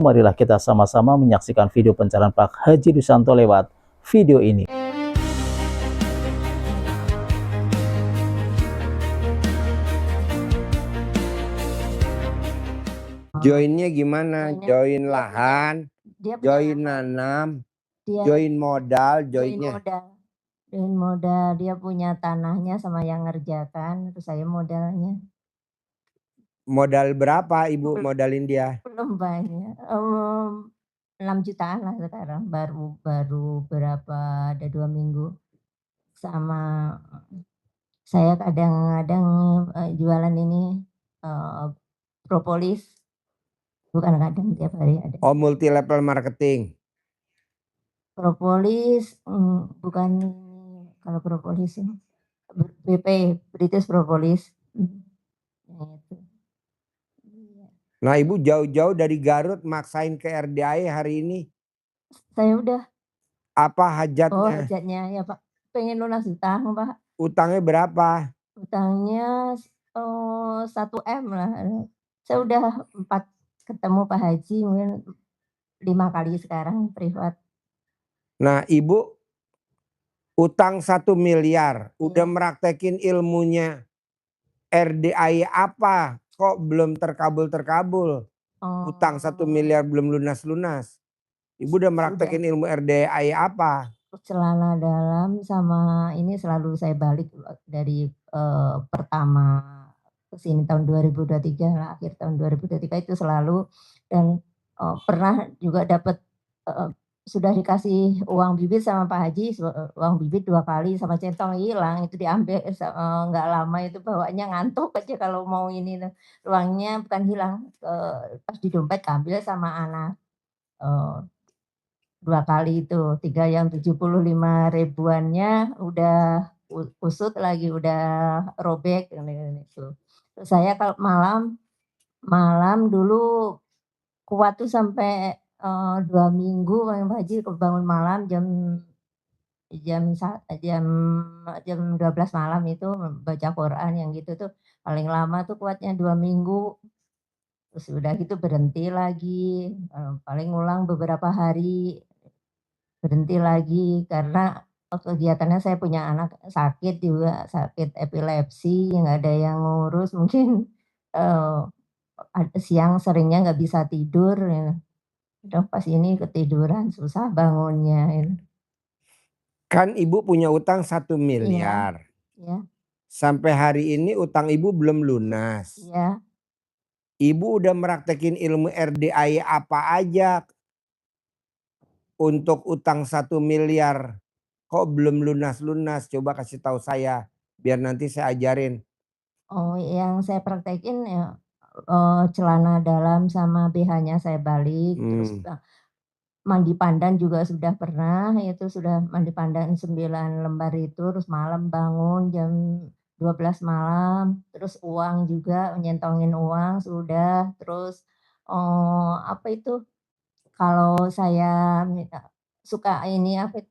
Marilah kita sama-sama menyaksikan video pencalonan Pak Haji Dusanto lewat video ini. Joinnya gimana? Join lahan, join nanam, join modal, joinnya. Join modal, dia punya tanahnya sama yang ngerjakan, terus saya modalnya. Modal berapa Ibu modalin dia? Belum banyak, 6 jutaan lah sekarang, baru berapa, ada 2 minggu. Sama saya kadang-kadang jualan ini propolis, bukan kadang, tiap hari ada. Oh, multi level marketing. Propolis, bukan, kalau propolis ini BP, British Propolis. Itu. Nah, Ibu jauh-jauh dari Garut maksain ke RDAI hari ini. Saya udah. Apa hajatnya? Oh, hajatnya ya Pak, pengen lunas utang Pak. Utangnya berapa? Utangnya 1 M lah. Saya udah 4 ketemu Pak Haji, mungkin 5 kali sekarang privat. Nah, Ibu utang 1 miliar, udah Iya. meraktekin ilmunya RDAI apa? Kok belum terkabul? Utang 1 miliar belum lunas-lunas. Ibu udah meraktekin ilmu RDAI apa? Celana dalam sama ini selalu saya balik dari pertama ke sini tahun 2023 lah, akhir tahun 2023 itu selalu, dan pernah juga dapat sudah dikasih uang bibit sama Pak Haji, uang bibit 2 kali sama centong hilang, itu diambil nggak lama itu bawaannya ngantuk aja kalau mau ini, uangnya bukan hilang, pas di dompet keambil sama anak. 2 kali itu, 3 yang 75 ribuannya udah kusut lagi, udah robek gitu. Terus saya kalau malam dulu kuat tuh sampai 2 minggu Pak Haji bangun malam jam 12 malam itu baca Quran yang gitu tuh, paling lama tuh kuatnya 2 minggu. Terus udah gitu berhenti lagi, paling ngulang beberapa hari. Berhenti lagi karena kegiatannya saya punya anak sakit juga, sakit epilepsi, nggak ada yang ngurus mungkin, siang seringnya nggak bisa tidur ya. Udah pas ini ketiduran susah bangunnya ya. Kan Ibu punya utang 1 Iya, miliar. iya, Sampai hari ini utang Ibu belum lunas. iya. Ibu udah meraktekin ilmu RDAI apa aja untuk utang 1 miliar? Kok belum lunas-lunas? Coba kasih tahu saya, biar nanti saya ajarin. Oh, yang saya praktekin ya, celana dalam sama BH-nya saya balik, terus mandi pandan juga sudah pernah, itu sudah mandi pandan 9 lembar itu, terus malam bangun jam 12 malam, terus uang juga, nyentongin uang sudah, terus, apa itu, kalau saya suka ini apa,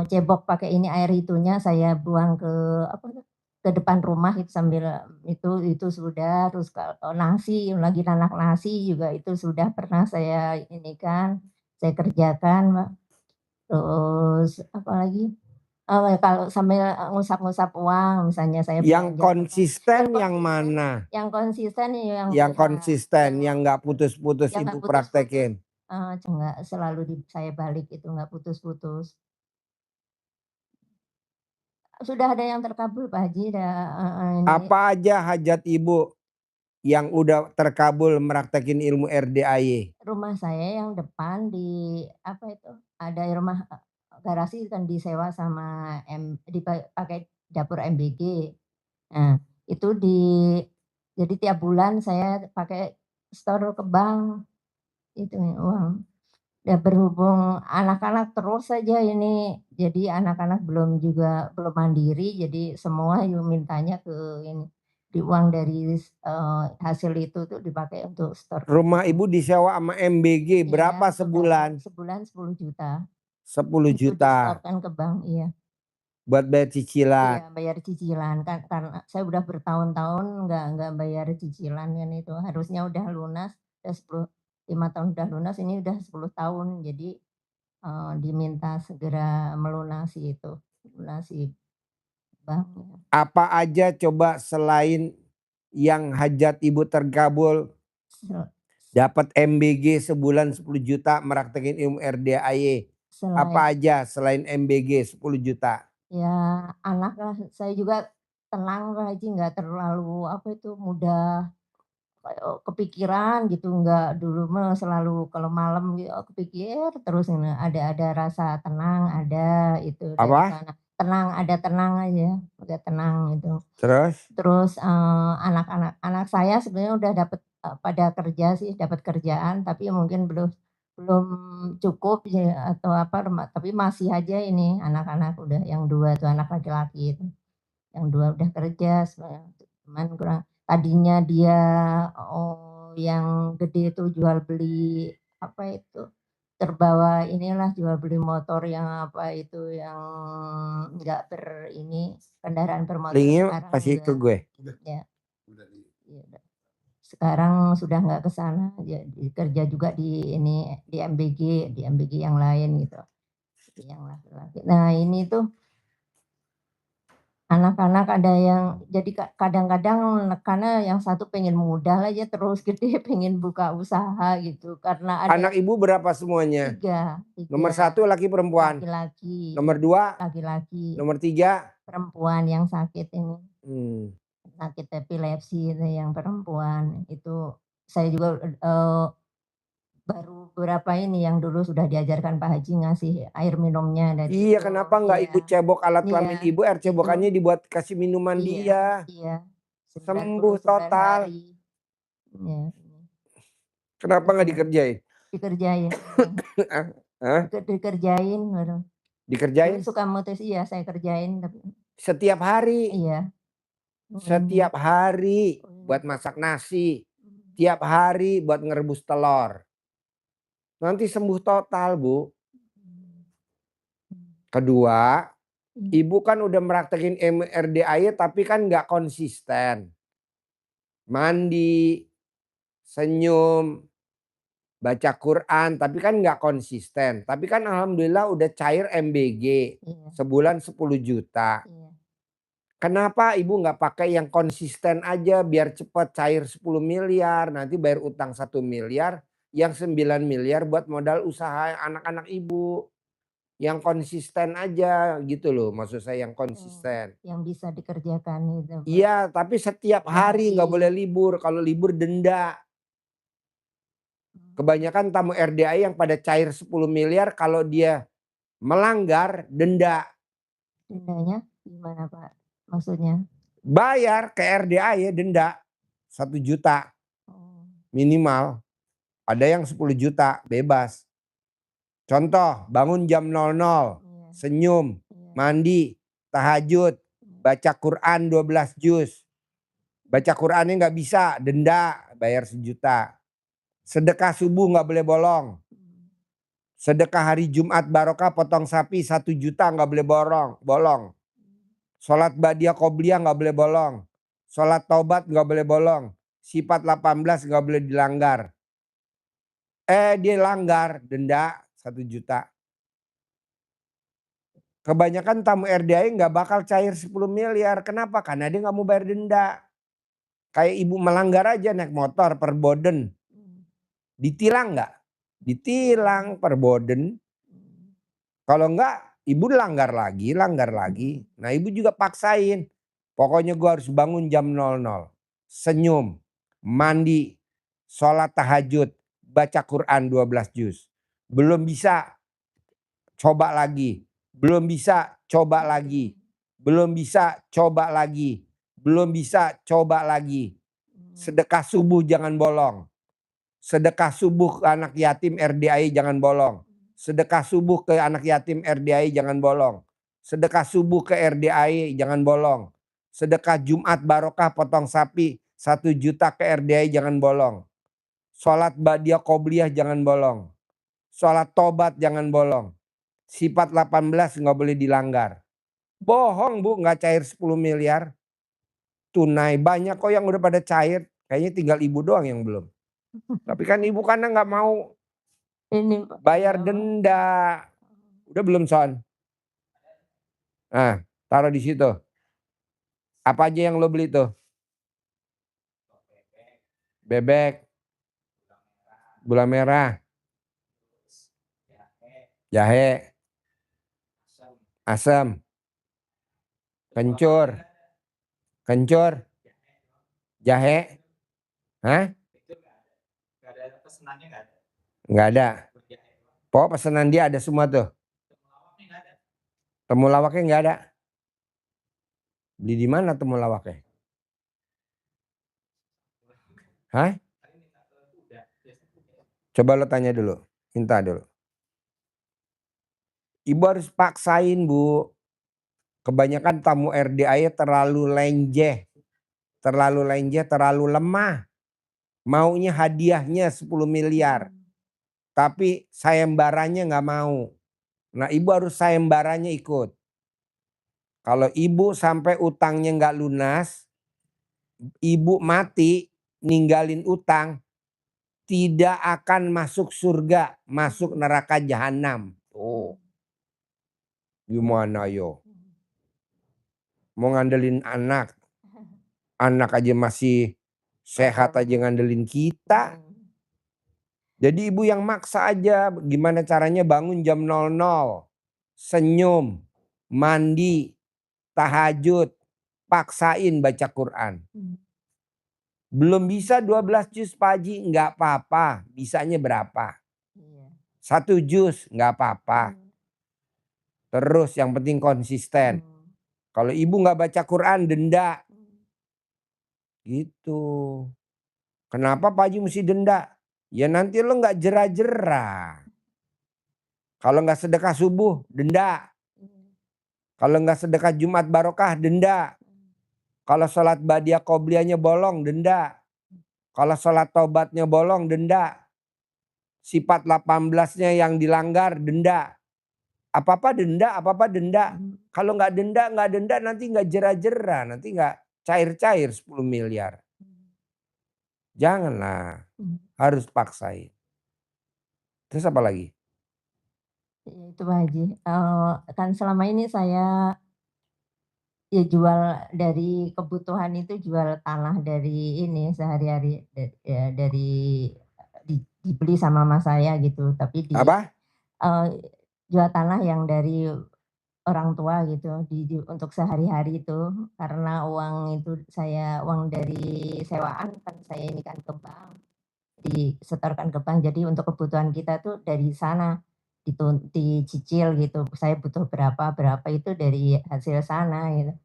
cebok pakai ini air itunya saya buang ke apa tuh, ke depan rumah itu sambil itu sudah, terus kalau nasi, lagi nanak nasi juga itu sudah pernah saya ini kan, saya kerjakan, Mbak. Terus apalagi, kalau sambil ngusap-ngusap uang misalnya saya Yang belanja. konsisten yang mana? Yang konsisten Yang konsisten, yang nggak putus-putus yang Ibu nggak putus-putus, praktekin. enggak selalu saya balik itu nggak putus-putus. Sudah ada yang terkabul Pak Haji, ini Apa aja hajat Ibu yang udah terkabul meraktekin ilmu RDAY? rumah saya yang depan di apa itu, ada rumah garasi kan disewa sama dipakai dapur MBG. Nah, itu jadi tiap bulan saya pakai store ke bank, itu uang. Ya berhubung anak-anak terus saja ini, jadi anak-anak belum mandiri, jadi semua mintanya ke ini, di uang dari hasil itu tuh dipakai untuk store. Rumah Ibu disewa sama MBG berapa Iya, sebulan? sebulan 10 juta. 10 Itu juta. di-store-kan ke bank, iya. Buat bayar cicilan. Iya, bayar cicilan kan karena saya udah bertahun-tahun nggak bayar cicilan kan itu, harusnya udah lunas, udah 5 tahun udah lunas, ini udah 10 tahun. Jadi, diminta segera melunasi itu, lunasi banknya. Apa aja coba selain yang hajat ibu terkabul, Se dapat MBG sebulan 10 juta, meraktekin ilmu RDAY. selain Apa aja selain MBG 10 juta? ya anak lah, saya juga tenang lah Haji, nggak terlalu apa itu, mudah kepikiran gitu, nggak dulu mah selalu kalau malam kepikir terus ada rasa tenang, ada itu dari Apa? sana. Tenang, ada tenang aja, udah tenang gitu. Terus? Terus, anak saya sebenarnya udah dapet, pada kerja sih, dapat kerjaan, tapi mungkin belum belum cukup ya atau apa, tapi masih aja ini anak-anak udah yang 2 tuh anak laki-laki itu, yang 2 udah kerja cuman kurang tadinya dia, yang gede itu jual beli apa itu, terbawa inilah jual beli motor yang apa itu, yang nggak ini, kendaraan bermotor Linknya sekarang kasih ke udah gue. ya, iya udah. Sekarang sudah nggak ke sana, kerja juga di ini, di MBG yang lain gitu, yang laki-laki. Nah ini tuh anak-anak ada yang jadi kadang-kadang karena yang satu pengen muda aja terus gede pengen buka usaha gitu, karena ada Anak ibu berapa semuanya? 3 Nomor 3 1 laki perempuan. laki-laki, Nomor 2, laki-laki, nomor 3. perempuan yang sakit ini. Hmm. Sakit epilepsi itu yang perempuan, itu saya juga, baru beberapa ini yang dulu sudah diajarkan Pak Haji ngasih air minumnya dari Iya, itu, kenapa nggak iya. ibu cebok alat Iya, kelamin ibu, air itu, cebokannya dibuat kasih minuman iya dia. iya, Sembuh 99 total. hari. Iya, Kenapa nggak betul, dikerjain? dikerjain, Hah? dikerjain baru. Dulu Dikerjain suka mutus iya saya kerjain tapi setiap hari. iya, ini, Setiap hari buat masak nasi. Tiap hari buat ngerebus telur. Nanti sembuh total, Bu. Kedua, ibu kan udah meraktekin MRDAY tapi kan nggak konsisten. Mandi, senyum, baca Quran, tapi kan nggak konsisten. Tapi kan alhamdulillah udah cair MBG. iya, Sebulan 10 juta. iya. Kenapa ibu nggak pakai yang konsisten aja biar cepat cair 10 miliar. Nanti bayar utang 1 miliar. Yang 9 miliar buat modal usaha anak-anak ibu. Yang konsisten aja gitu loh, maksud saya yang konsisten. Yang bisa dikerjakan itu, Pak. Iya, tapi setiap hari nggak boleh libur. Kalau libur denda. Kebanyakan tamu RDAI yang pada cair 10 miliar kalau dia melanggar denda. Dendanya gimana Pak? Maksudnya? Bayar ke RDAI denda 1 juta Oh, minimal. Ada yang 10 juta bebas. Contoh, bangun jam 00, iya, senyum, iya, mandi, tahajud, baca Quran 12 juz. Baca Qurannya nggak bisa, denda, bayar 1 juta. Sedekah subuh nggak boleh bolong. Sedekah hari Jumat barokah potong sapi 1 juta nggak boleh bolong. Sholat badiah qobliyah nggak boleh bolong. Sholat taubat nggak boleh bolong. Sifat 18 nggak boleh dilanggar. Dia langgar, denda 1 juta. Kebanyakan tamu RDAI nggak bakal cair 10 miliar. Kenapa? Karena dia nggak mau bayar denda. Kayak ibu melanggar aja naik motor perboden. Ditilang nggak? Ditilang perboden. Kalau enggak, ibu langgar lagi. Nah ibu juga paksain. Pokoknya gue harus bangun jam 00. Senyum, mandi, sholat tahajud, baca Quran 12 juz. Belum bisa, coba lagi. Belum bisa, coba lagi. Belum bisa, coba lagi. Belum bisa, coba lagi. Sedekah subuh jangan bolong. Sedekah subuh ke anak yatim RDAI jangan bolong. Sedekah subuh ke anak yatim RDAI jangan bolong. Sedekah subuh ke RDAI jangan bolong. Sedekah Jumat barokah potong sapi 1 juta ke RDAI jangan bolong. Sholat badiah qobliyah jangan bolong. Sholat tobat jangan bolong. Sifat 18 nggak boleh dilanggar. Bohong Bu, nggak cair 10 miliar. Tunai banyak kok yang udah pada cair. Kayaknya tinggal ibu doang yang belum. Tapi kan ibu karena nggak mau Ini bayar iya, denda. Udah belum Son? Nah, taruh di situ. Apa aja yang lo beli tuh? Bebek, gula merah, jahe, asam, kencur, kencur, jahe. Hah? Nggak ada. Pokok pesanan dia ada semua tuh. Temulawaknya nggak ada. Beli di mana temulawaknya? Hah? Coba lo tanya dulu. Minta dulu. Ibu harus paksain, Bu. Kebanyakan tamu RDA terlalu lenjeh. Terlalu lenjeh, terlalu lemah. Maunya hadiahnya 10 miliar. Tapi sayembaranya nggak mau. Nah ibu harus sayembaranya ikut. Kalau ibu sampai utangnya nggak lunas, ibu mati ninggalin utang, tidak akan masuk surga, masuk neraka jahanam. Tuh. Gimana yo? Mau ngandelin anak. Anak aja masih sehat aja ngandelin kita. Jadi ibu yang maksa aja gimana caranya bangun jam 00. Senyum, mandi, tahajud, paksain baca Quran. Belum bisa 12 juz Pak Haji, nggak apa-apa. Bisanya berapa? 1 juz nggak apa-apa. Terus yang penting konsisten. Kalau ibu nggak baca Quran denda. Gitu. Kenapa Pak Haji mesti denda? Ya nanti lo nggak jerah-jerah. Kalau nggak sedekah subuh denda. Kalau nggak sedekah Jumat barokah denda. Kalau sholat badiah qobliyahnya bolong denda. Kalau sholat taubatnya bolong denda. Sifat 18-nya yang dilanggar denda. Apa-apa denda, apa-apa denda. Kalau nggak denda nanti nggak jerah-jerah. Nanti nggak cair-cair 10 miliar. Janganlah. Harus paksain. Terus apa lagi? Itu Pak Haji, kan selama ini saya ya jual dari kebutuhan itu jual tanah dari ini sehari-hari ya dari dibeli sama mas saya gitu, tapi Apa? jual tanah yang dari orang tua gitu untuk sehari-hari itu karena uang itu uang dari sewaan kan saya ini kan ke bank, disetorkan ke bank jadi untuk kebutuhan kita tuh dari sana dicicil gitu, saya butuh berapa itu dari hasil sana gitu.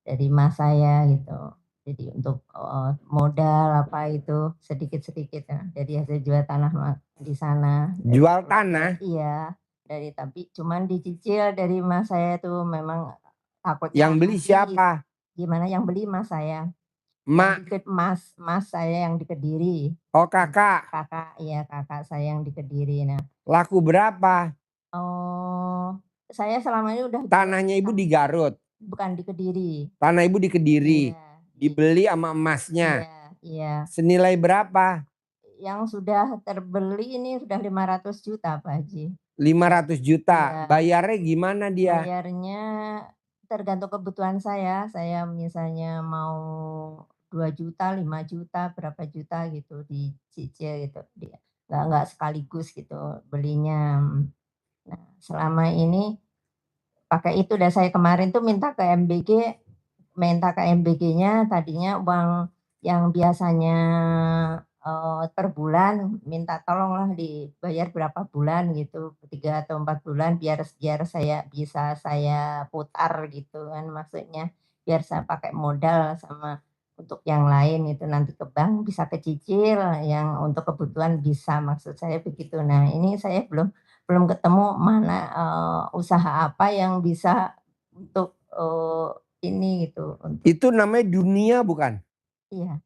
Dari mas saya gitu. Jadi untuk, modal apa itu sedikit-sedikit ya, dari hasil jual tanah di sana. Jual tanah? Iya, tapi cuman dicicil dari mas saya tuh memang takutnya Yang beli siapa? gimana yang beli mas saya. Mak. Mas saya yang di Kediri. Oh kakak. Kakak, iya kakak saya yang di Kediri. Nah, Laku berapa? saya selama ini udah Tanahnya ibu di Garut. bukan di Kediri. Tanah ibu di Kediri. Iya. Dibeli sama emasnya. Iya, iya. Senilai berapa? Yang sudah terbeli ini sudah 500 juta Pak Haji. 500 juta. Iya. Bayarnya gimana dia? Bayarnya tergantung kebutuhan saya. Saya misalnya mau 2 juta, 5 juta, berapa juta gitu dicicil gitu. Dia nggak sekaligus gitu belinya. Nah, selama ini pakai itu dan saya kemarin tuh minta ke MBG-nya tadinya uang yang biasanya, per bulan minta tolonglah dibayar berapa bulan gitu, 3 atau 4 bulan biar saya bisa saya putar gitu kan maksudnya, biar saya pakai modal sama untuk yang lain itu nanti ke bank bisa kecicil, yang untuk kebutuhan bisa, maksud saya begitu. Nah ini saya belum ketemu mana, usaha apa yang bisa untuk, ini gitu Itu namanya dunia bukan? iya.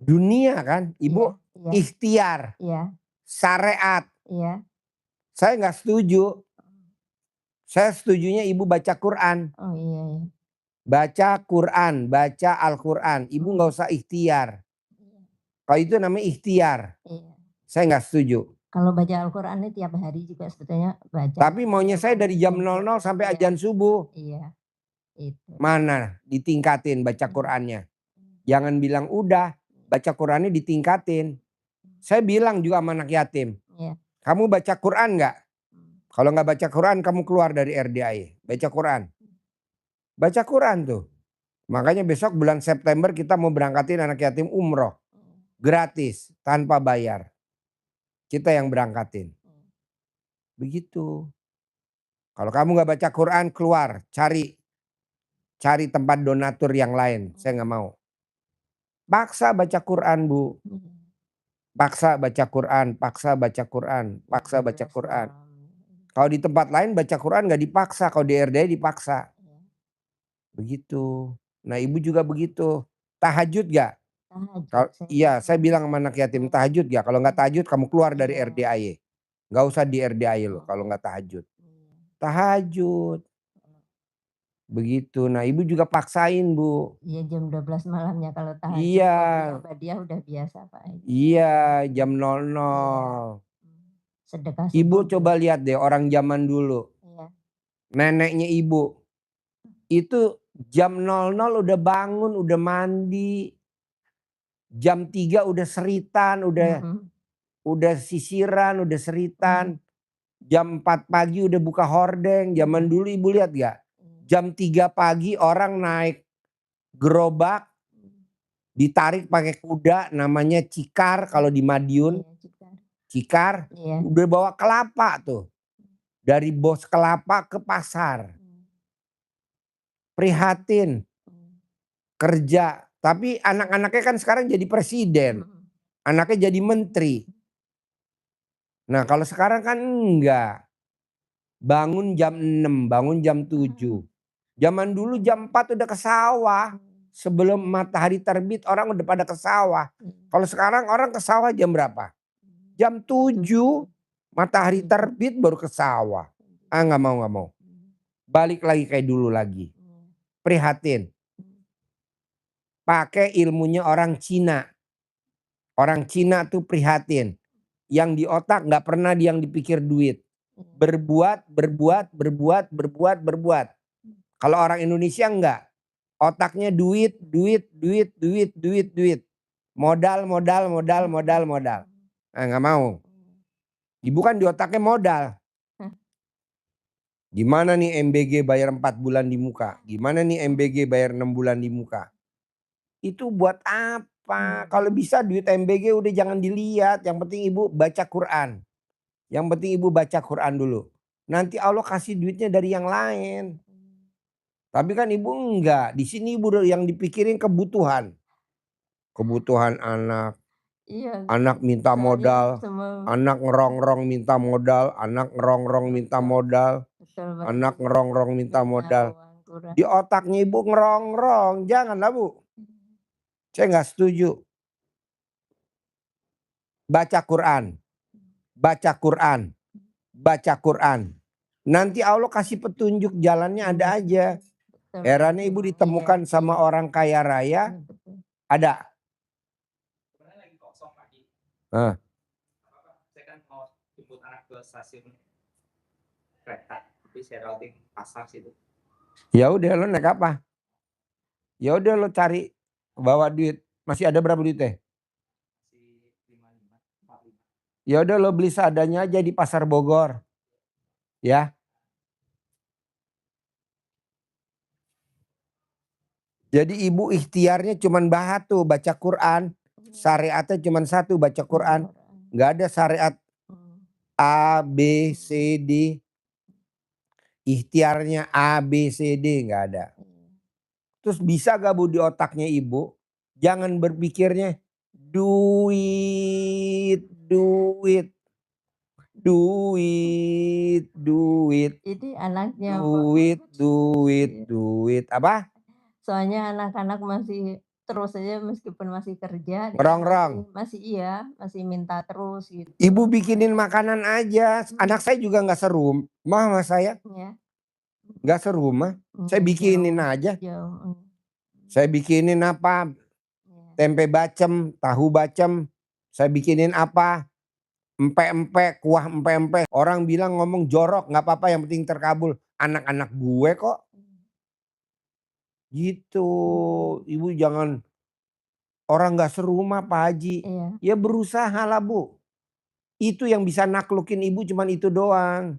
Dunia kan? Ibu Iya, ikhtiar. iya, Syariat. iya. Saya nggak setuju. Saya setujunya ibu baca Quran. Oh iya, iya. Baca Quran, baca Al-Quran. Ibu nggak usah ikhtiar. Kalau itu namanya ikhtiar. Iya. Saya nggak setuju. Kalau baca Al-Qur'an ini tiap hari juga sebetulnya baca. Tapi maunya saya dari jam 00 sampai Iya. azan subuh. Iya. Itu. Mana ditingkatin baca Qur'annya. Jangan bilang udah, baca Qur'annya ditingkatin. Saya bilang juga sama anak yatim. Iya. Kamu baca Qur'an nggak? Kalau nggak baca Quran kamu keluar dari RDAI. Baca Quran. Baca Quran tuh. Makanya besok bulan September kita mau berangkatin anak yatim umroh. Gratis. Tanpa bayar. Kita yang berangkatin. Begitu. Kalau kamu nggak baca Quran keluar. Cari tempat donatur yang lain. Saya nggak mau. Paksa baca Quran Bu. Paksa baca Quran. Paksa baca Quran. Paksa baca Quran. Kalau di tempat lain baca Quran nggak dipaksa, kalau di RDAI dipaksa. Begitu. Nah ibu juga begitu. Tahajud gak? Iya saya bilang sama anak yatim tahajud gak? Kalau nggak tahajud kamu keluar dari RDAI. Nggak usah di RDAI loh kalau nggak tahajud. Tahajud. Begitu. Nah ibu juga paksain Bu. Iya jam 12 malamnya kalau tahajud. Iya. Dia udah biasa Pak. Iya jam 00. Sedekah Ibu subuh. coba lihat deh orang zaman dulu. Iya. Neneknya ibu. Itu jam 00 udah bangun, udah mandi. Jam 3 udah seritan, udah sisiran, udah seritan. Jam 4 pagi udah buka hordeng. Zaman dulu ibu lihat gak? Jam 3 pagi orang naik gerobak. Ditarik pakai kuda namanya cikar kalau di Madiun. Cikar. Udah bawa kelapa tuh. Dari bos kelapa ke pasar. Prihatin. Kerja. Tapi anak-anaknya kan sekarang jadi presiden. Anaknya jadi menteri. Nah kalau sekarang kan enggak. Bangun jam 6, bangun jam 7. Zaman dulu jam 4 udah ke sawah. Sebelum matahari terbit orang udah pada ke sawah. Kalau sekarang orang ke sawah jam berapa? Jam 7 matahari terbit baru ke sawah. Ah nggak mau. Balik lagi kayak dulu lagi. Prihatin. Pakai ilmunya orang Cina. Orang Cina tuh prihatin. Yang di otak nggak pernah yang dipikir duit. Berbuat. Kalau orang Indonesia enggak. Otaknya duit. Modal. Nah, nggak mau. Ibu kan di otaknya modal. Gimana nih MBG bayar 4 bulan di muka? Gimana nih MBG bayar 6 bulan di muka? Itu buat apa? Kalau bisa duit MBG udah jangan dilihat. Yang penting ibu baca Quran. Yang penting ibu baca Quran dulu. Nanti Allah kasih duitnya dari yang lain. Tapi kan ibu enggak. Di sini ibu yang dipikirin kebutuhan. Kebutuhan anak. Iya. Anak minta modal. Anak ngerongrong minta modal. Anak ngerongrong minta modal. Anak ngerongrong minta modal. Di otaknya ibu ngerongrong. Janganlah Bu. Saya nggak setuju. Baca Quran. Baca Quran. Baca Quran. Nanti Allah kasih petunjuk jalannya ada aja. Herannya ibu ditemukan sama orang kaya raya. Ada. Saya kan mau jemput anak ke stasiun kereta. Tapi saya routing pasar situ. Ya udah lo naik apa? Ya udah lo cari bawa duit. Masih ada berapa duitnya? Ya udah lo beli seadanya aja di pasar Bogor. Ya. Jadi ibu ikhtiarnya cuman tuh baca Quran. Syariatnya cuman satu baca Quran. Nggak ada syariat A, B, C, D. Ikhtiarnya A, B, C, D nggak ada. Terus bisa gak Bu di otaknya ibu? Jangan berpikirnya duit. Ini anaknya duit. Apa? Soalnya anak-anak masih terus aja meskipun masih kerja. Ngerongrong. Masih minta terus gitu. Ibu bikinin makanan aja. Anak saya juga gak serum. Mama saya. Ya. Gak serumah. Saya bikinin aja. Saya bikinin apa? tempe bacem, tahu bacem, saya bikinin apa, empek-empek, kuah empek-empek. Orang bilang ngomong jorok, nggak apa-apa yang penting terkabul. Anak-anak gue kok. Gitu, ibu jangan orang nggak serumah Pak Haji. Iya. Ya berusaha lah Bu. Itu yang bisa naklukin ibu cuman itu doang.